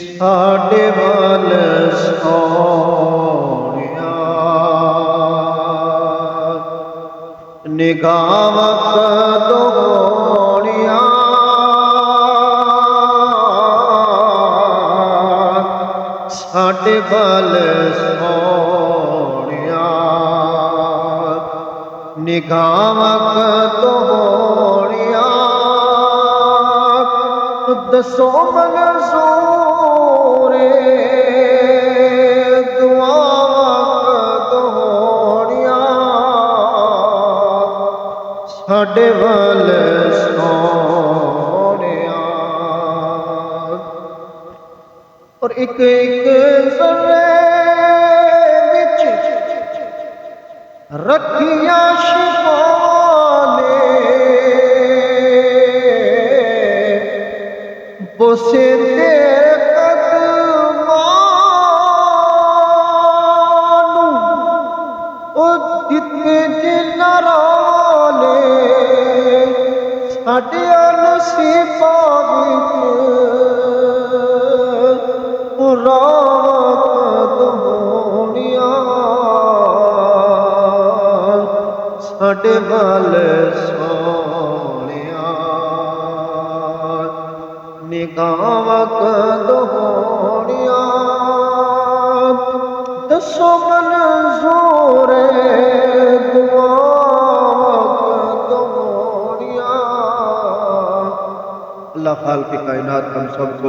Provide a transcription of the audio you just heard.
साडे वाल सोहणिया निगाहां कदोणिया साडे वाल सोहणिया निगाहां कदोणिया दसो मंज़ूर साडे वाल सोहणिया और एक एक ज़र्रे विच रखिया शिफा ने बोसे ते कदमां ओ दिते जिन्ना साडे नसीबां विच रात होणिया साडे वाल सोहणिया निगाहां कदोणिया दसो मंज़ूर अल्लाह खालिक़ कायनात हम सबको